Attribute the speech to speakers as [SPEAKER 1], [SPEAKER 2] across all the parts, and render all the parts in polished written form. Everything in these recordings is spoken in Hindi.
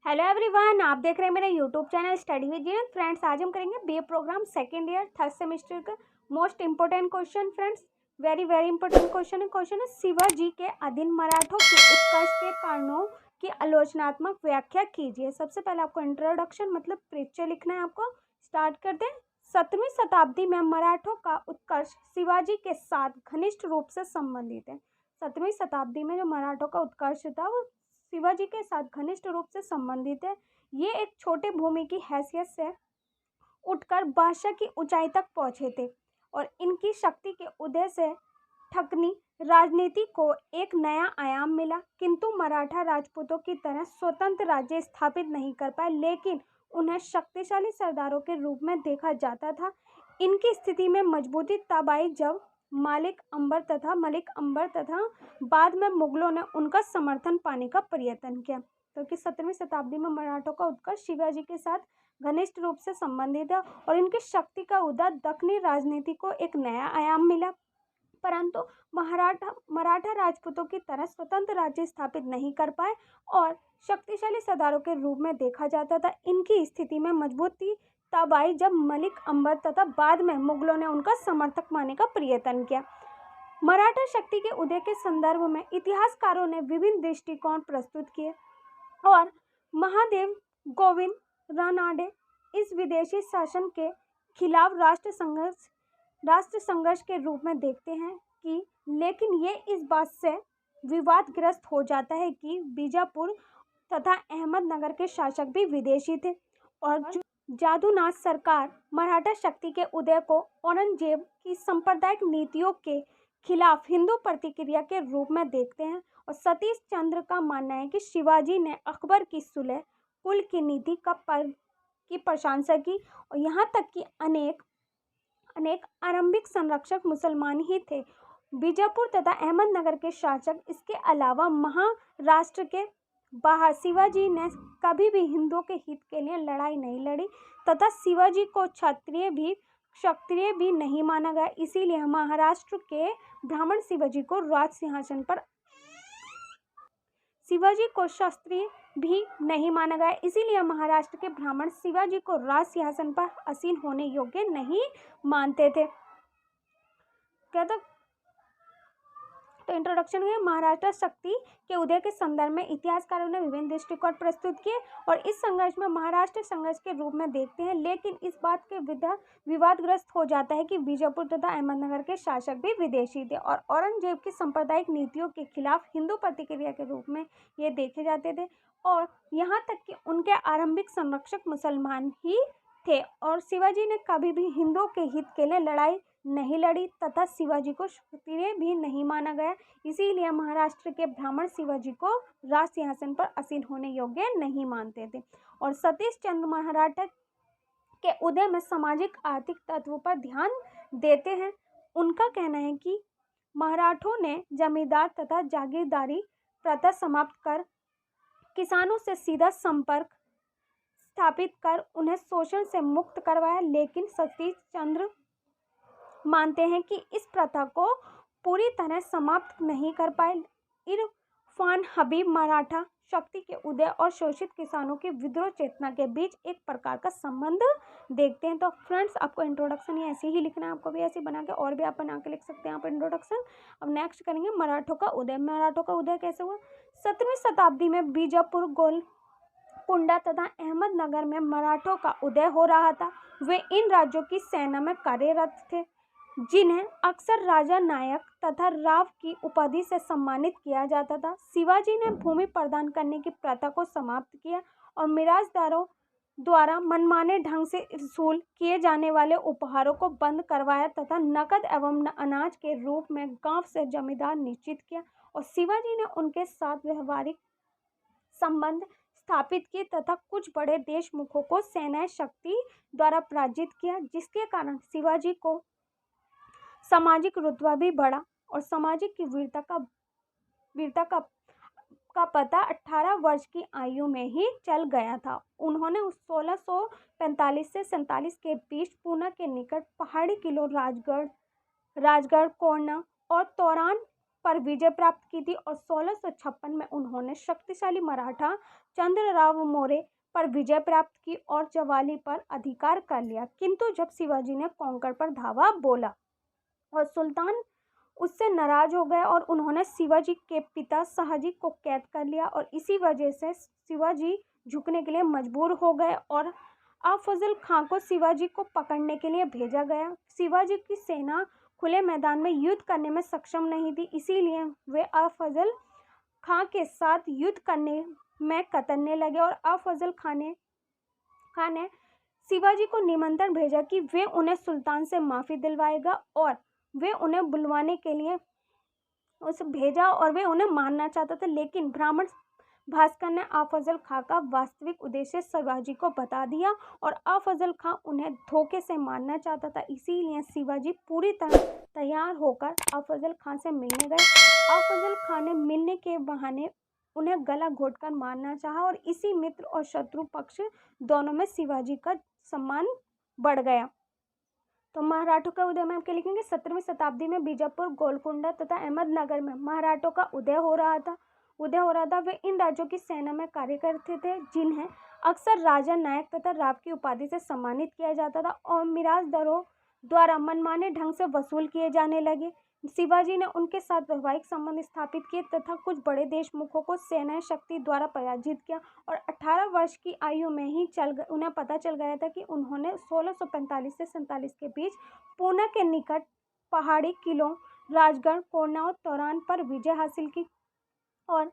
[SPEAKER 1] हेलो एवरीवन, आप देख रहे हैं मेरा YouTube channel study with Zeenat. Friends, आज हम करेंगे BA program second year third semester का most important question. Friends, very very important question है शिवाजी के अधीन मराठों के उत्कर्ष के कारणों की आलोचनात्मक व्याख्या कीजिए। सबसे पहले आपको इंट्रोडक्शन मतलब परिचय लिखना है। आपको स्टार्ट कर दें। 7वीं शताब्दी में मराठों का उत्कर्ष शिवाजी के साथ घनिष्ठ रूप से संबंधित है। 7वीं शताब्दी में जो मराठों का उत्कर्ष था वो शिवाजी के साथ घनिष्ठ रूप से संबंधित है। ये एक छोटे भूमि की हैसियत से उठकर बादशाह की ऊंचाई तक पहुंचे थे और इनकी शक्ति के उदय से ठगनी राजनीति को एक नया आयाम मिला। किंतु मराठा राजपूतों की तरह स्वतंत्र राज्य स्थापित नहीं कर पाए, लेकिन उन्हें शक्तिशाली सरदारों के रूप में देखा जाता था। इनकी स्थिति में मजबूती तब आई जब मलिक अंबर तथा बाद में मुगलों ने उनका समर्थन पाने का प्रयत्न किया। क्योंकि 17वीं शताब्दी में मराठों का उत्कर्ष शिवाजी के साथ घनिष्ठ रूप से संबंधित है और इनकी शक्ति का उदय दक्षिणी राजनीति को एक नया आयाम मिला। परंतु मराठा राजपूतों की तरह स्वतंत्र राज्य स्थापित नहीं कर पाए और शक्तिशाली सरदारों के रूप में देखा जाता था। इनकी स्थिति में मजबूती तब आई जब मलिक अंबर तथा बाद में मुगलों ने उनका समर्थक मानने का प्रयत्न किया। मराठा शक्ति के उदय के संदर्भ में इतिहासकारों ने विभिन्न दृष्टिकोण प्रस्तुत किए और महादेव गोविंद रानाडे इस विदेशी शासन के खिलाफ राष्ट्र संघर्ष के रूप में देखते हैं कि लेकिन ये इस बात से विवादग्रस्त हो जाता है कि बीजापुर तथा अहमदनगर के शासक भी विदेशी थे और जादूनाथ सरकार मराठा शक्ति के उदय को औरंगजेब की सांप्रदायिक नीतियों के खिलाफ हिंदू प्रतिक्रिया के रूप में देखते हैं। और सतीश चंद्र का मानना है कि शिवाजी ने अकबर की सुलह कुल की नीति की प्रशंसा की और यहाँ तक कि अनेक आरंभिक संरक्षक मुसलमान ही थे। बीजापुर तथा अहमदनगर के शासक, इसके अलावा महाराष्ट्र के बाहर शिवाजी ने कभी भी हिंदुओं के हित के लिए लड़ाई नहीं लड़ी तथा शिवाजी को क्षत्रिय भी नहीं माना गया। इसीलिए महाराष्ट्र के ब्राह्मण शिवाजी को क्षत्रिय भी नहीं माना गया। इसीलिए महाराष्ट्र के ब्राह्मण शिवाजी को राज सिंहासन पर आसीन होने योग्य नहीं मानते थे। तो इंट्रोडक्शन में महाराष्ट्र शक्ति के उदय के संदर्भ में इतिहासकारों ने विभिन्न दृष्टिकोण प्रस्तुत किए और इस संघर्ष में महाराष्ट्र संघर्ष के रूप में देखते हैं, लेकिन इस बात के विवादग्रस्त हो जाता है कि बीजापुर तथा अहमदनगर के शासक भी विदेशी थे और औरंगजेब की सांप्रदायिक नीतियों के खिलाफ हिंदू प्रतिक्रिया के रूप में ये देखे जाते थे और यहाँ तक कि उनके आरंभिक संरक्षक मुसलमान ही थे और शिवाजी ने कभी भी हिंदुओं के हित के लिए लड़ाई नहीं लड़ी तथा शिवाजी को क्षत्रिय भी नहीं माना गया। इसीलिए महाराष्ट्र के ब्राह्मण शिवाजी को राज सिंहासन पर आसीन होने योग्य नहीं मानते थे। और सतीश चंद्र मराठा के उदय में सामाजिक आर्थिक तत्वों पर ध्यान देते हैं। उनका कहना है कि मराठों ने जमींदार तथा जागीरदारी प्रथा समाप्त कर किसानों से सीधा संपर्क स्थापित कर उन्हें शोषण से मुक्त करवाया, लेकिन सतीश चंद्र मानते हैं कि इस प्रथा को पूरी तरह समाप्त नहीं कर पाए। इरफान हबीब मराठा शक्ति के उदय और शोषित किसानों की विद्रोह चेतना के बीच एक प्रकार का संबंध देखते हैं। तो फ्रेंड्स, आपको इंट्रोडक्शन ये ऐसे ही लिखना है, आपको भी ऐसे बना के और भी आप बना के लिख सकते हैं आप इंट्रोडक्शन। अब नेक्स्ट करेंगे मराठों का उदय। मराठों का उदय कैसे हुआ? 17वीं शताब्दी में बीजापुर, गोलकुंडा तथा अहमदनगर में मराठों का उदय हो रहा था। वे इन राज्यों की सेना में कार्यरत थे, जिन्हें अक्सर राजा नायक तथा राव की उपाधि से सम्मानित किया जाता था। शिवाजी ने भूमि प्रदान करने की प्रथा को समाप्त किया और मिराजदारों द्वारा मनमाने ढंग से वसूल किए जाने वाले उपहारों को बंद करवाया तथा नकद एवं अनाज के रूप में गांव से जमींदार निश्चित किया और शिवाजी ने उनके साथ व्यवहारिक संबंध स्थापित किए तथा कुछ बड़े देशमुखों को सेना शक्ति द्वारा पराजित किया, जिसके कारण शिवाजी को सामाजिक रुतबा भी बढ़ा और सामाजिक की वीरता का पता 18 वर्ष की आयु में ही चल गया था। उन्होंने 1645 से 47 के बीच पूना के निकट पहाड़ी किलों राजगढ़, कोरना और तोरान पर विजय प्राप्त की थी और 1656 में उन्होंने शक्तिशाली मराठा चंद्रराव मौर्य पर विजय प्राप्त की और जवाली पर अधिकार कर लिया। किंतु जब शिवाजी ने कोंकण पर धावा बोला और सुल्तान उससे नाराज हो गए और उन्होंने शिवाजी के पिता शाहजी को कैद कर लिया और इसी वजह से शिवाजी झुकने के लिए मजबूर हो गए और अफजल खां को शिवाजी को पकड़ने के लिए भेजा गया। शिवाजी की सेना खुले मैदान में युद्ध करने में सक्षम नहीं थी, इसीलिए वे अफजल खां के साथ युद्ध करने में कतरने लगे और अफजल खां ने शिवाजी को निमंत्रण भेजा कि वे उन्हें सुल्तान से माफ़ी दिलवाएगा और वे उन्हें बुलवाने के लिए उसे भेजा और वे उन्हें मारना चाहता था, लेकिन ब्राह्मण भास्कर ने अफजल खां का वास्तविक उद्देश्य शिवाजी को बता दिया और अफजल खां उन्हें धोखे से मारना चाहता था। इसीलिए शिवाजी पूरी तरह तैयार होकर अफजल खां से मिलने गए। अफजल खां ने मिलने के बहाने उन्हें गला घोंटकर मारना चाहा और इसी मित्र और शत्रु पक्ष दोनों में शिवाजी का सम्मान बढ़ गया। तो मराठों का उदय में आपके लिखेंगे 17वीं शताब्दी में बीजापुर, गोलकुंडा तथा अहमदनगर में मराठों का उदय हो रहा था। वे इन राज्यों की सेना में कार्य करते थे, जिन्हें अक्सर राजा, नायक तथा राव की उपाधि से सम्मानित किया जाता था और मिराजदारों द्वारा मनमाने ढंग से वसूल किए जाने लगे। शिवाजी ने उनके साथ वैवाहिक संबंध स्थापित किए तथा कुछ बड़े देशमुखों को सेना शक्ति द्वारा पराजित किया और 18 वर्ष की आयु में ही उन्हें पता चल गया था कि उन्होंने 1645 से 47 के बीच पूना के निकट पहाड़ी किलों राजगढ़, कोरना और तोरान पर विजय हासिल की और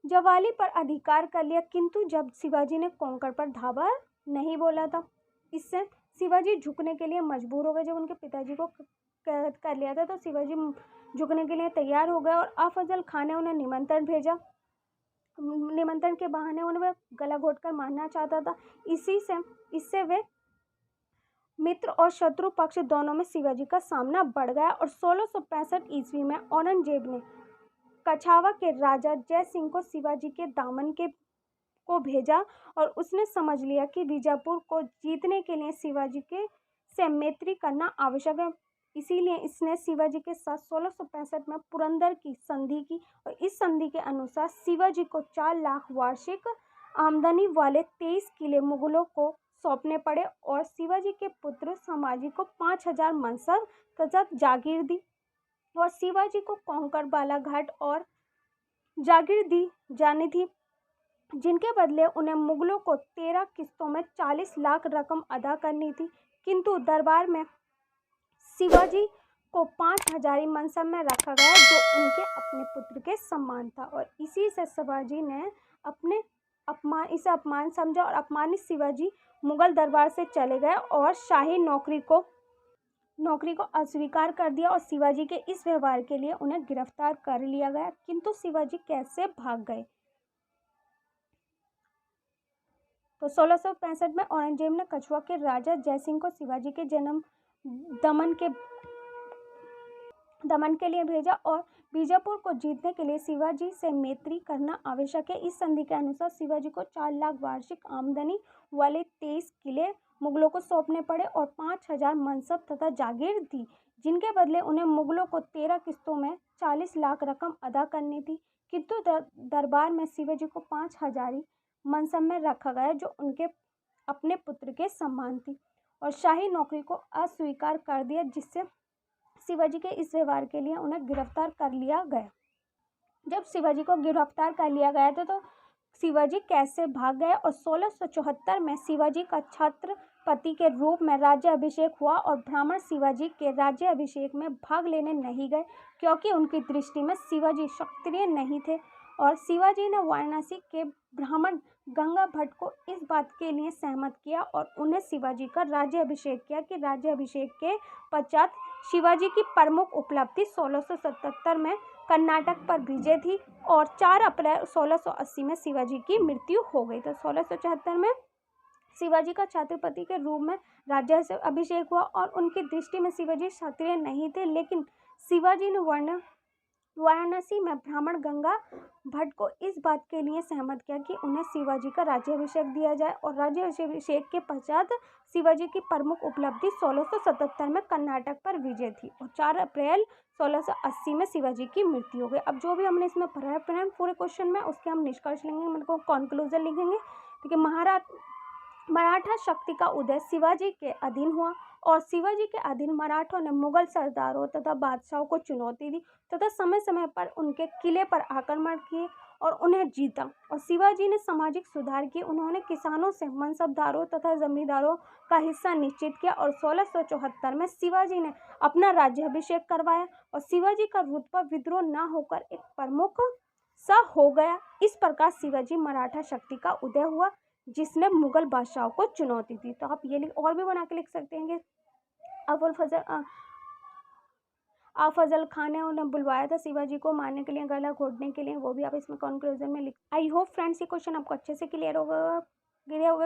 [SPEAKER 1] जवाली पर अधिकार कर लिया। किंतु जब शिवाजी ने कोंकण पर धावा नहीं बोला था, इससे शिवाजी झुकने के लिए मजबूर हो गए। जब उनके पिताजी को कैद कर लिया था तो शिवाजी झुकने के लिए तैयार हो गए और अफजल खां ने उन्हें निमंत्रण भेजा। निमंत्रण के बहाने उन्हें गला घोंटकर मारना चाहता था। इससे वे मित्र और शत्रु पक्ष दोनों में शिवाजी का सामना बढ़ गया और 1665 ईस्वी में औरंगजेब ने कछावा के राजा जय सिंह को शिवाजी के दामन को भेजा और उसने समझ लिया कि बीजापुर को जीतने के लिए शिवाजी से मैत्री करना आवश्यक है। इसीलिए इसने शिवाजी के साथ 1665 में पुरंदर की संधि की और इस संधि के अनुसार शिवाजी को 4 लाख वार्षिक आमदनी वाले 23 किले मुगलों को सौंपने पड़े और शिवाजी के पुत्र संभाजी को 5000 मनसब तथा जागीर दी और शिवाजी को कोंकण, बालाघाट और जागीर दी जानी थी, जिनके बदले उन्हें मुगलों को 13 किस्तों में 40 लाख रकम अदा करनी थी। किंतु दरबार में शिवाजी को 5000 मनसब में रखा गया, जो उनके अपने पुत्र के समान था और इसी से शिवाजी ने इसे अपमान समझा और अपमानित शिवाजी मुगल दरबार से चले गए और शाही नौकरी को अस्वीकार कर दिया और शिवाजी के इस व्यवहार के लिए उन्हें गिरफ्तार कर लिया गया। किंतु शिवाजी कैसे भाग गए? तो 1665 में औरंगजेब ने कछवा के राजा जयसिंह को शिवाजी के दमन के लिए भेजा और बीजापुर को जीतने के लिए शिवाजी से मैत्री करना आवश्यक है। इस संधि के अनुसार शिवाजी को 4 लाख वार्षिक आमदनी वाले 23 किले मुगलों को सौंपने पड़े और 5000 मनसब तथा जागीर दी, जिनके बदले उन्हें मुगलों को 13 किस्तों में 40 लाख रकम अदा करनी थी। किंतु दरबार में शिवाजी को 5000 मनसब में रखा गया, जो उनके अपने पुत्र के समान थी और शाही नौकरी को अस्वीकार कर दिया, जिससे शिवाजी के इस व्यवहार के लिए उन्हें गिरफ्तार कर लिया गया। जब शिवाजी को गिरफ्तार कर लिया गया था तो शिवाजी कैसे भाग गए और 1674 में शिवाजी का छत्रपति के रूप में राज्याभिषेक हुआ और ब्राह्मण शिवाजी के राज्याभिषेक में भाग लेने नहीं गए, क्योंकि उनकी दृष्टि में शिवाजी क्षत्रिय नहीं थे और शिवाजी ने वाराणसी के ब्राह्मण गंगा भट्ट को इस बात के लिए सहमत किया और उन्हें शिवाजी का राज्याभिषेक किया कि राज्याभिषेक के पश्चात शिवाजी की प्रमुख उपलब्धि 1677 में कर्नाटक पर विजय थी और 4 अप्रैल 1680 में शिवाजी की मृत्यु हो गई। तो 1674 में शिवाजी का छत्रपति के रूप में राज्याभिषेक हुआ और उनकी दृष्टि में शिवाजी क्षत्रिय नहीं थे, लेकिन शिवाजी ने वर्ण वाराणसी में ब्राह्मण गंगा भट्ट को इस बात के लिए सहमत किया कि उन्हें शिवाजी का राज्याभिषेक दिया जाए और राज्याभिषेक के पश्चात शिवाजी की प्रमुख उपलब्धि 1677 में कर्नाटक पर विजय थी और 4 अप्रैल 1680 में शिवाजी की मृत्यु हो गई। अब जो भी हमने इसमें पढ़ा है पूरे क्वेश्चन में, उसके हम निष्कर्ष लेंगे, मतलब कॉन्क्लूजन लिखेंगे। ठीक है, मराठा शक्ति का उदय शिवाजी के अधीन हुआ और शिवाजी के अधीन मराठों ने मुगल सरदारों तथा बादशाहों को चुनौती दी तथा समय समय पर उनके किले पर आक्रमण किए और उन्हें जीता। और शिवाजी ने सामाजिक सुधार किए। उन्होंने किसानों से मनसबदारों तथा जमींदारों का हिस्सा निश्चित किया और 1674 में शिवाजी ने अपना राज्याभिषेक करवाया और शिवाजी का रुतबा विद्रोह न होकर एक प्रमुख सा हो गया। इस प्रकार शिवाजी मराठा शक्ति का उदय हुआ जिसने मुगल बादशाहों को चुनौती दी। तो आप ये और भी बना के लिख सकते हैं कि अफजल खान ने उन्हें बुलवाया था शिवाजी को मारने के लिए, गला घोटने के लिए, वो भी आप इसमें कंक्लूजन में लिख। आई होप फ्रेंड्स ये क्वेश्चन आपको अच्छे से क्लियर होगा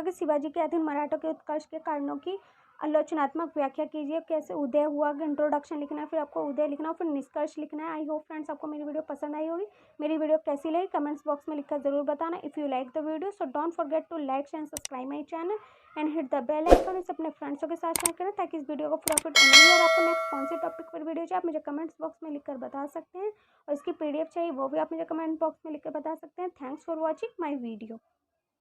[SPEAKER 1] कि शिवाजी के अधीन मराठों के उत्कर्ष के कारणों की आलोचनात्मक व्याख्या कीजिए। कैसे उदय हुआ, इंट्रोडक्शन लिखना है, फिर आपको उदय लिखना है, फिर निष्कर्ष लिखना है। आई होप फ्रेंड्स आपको मेरी वीडियो पसंद आई होगी। मेरी वीडियो कैसी लगी कमेंट्स बॉक्स में लिखकर जरूर बताना। If you like the video so don't forget to like and subscribe my channel and hit the bell icon. इसे अपने फ्रेंड्सों के साथ शेयर करें ताकि इस वीडियो को प्रॉफिट मिले। और आपको नेक्स्ट कौन से टॉपिक पर वीडियो चाहिए आप मुझे कमेंट्स बॉक्स में लिखकर बता सकते हैं और इसकी PDF चाहिए वो भी आप मुझे कमेंट बॉक्स में लिखकर बता सकते हैं। Thanks for watching my video.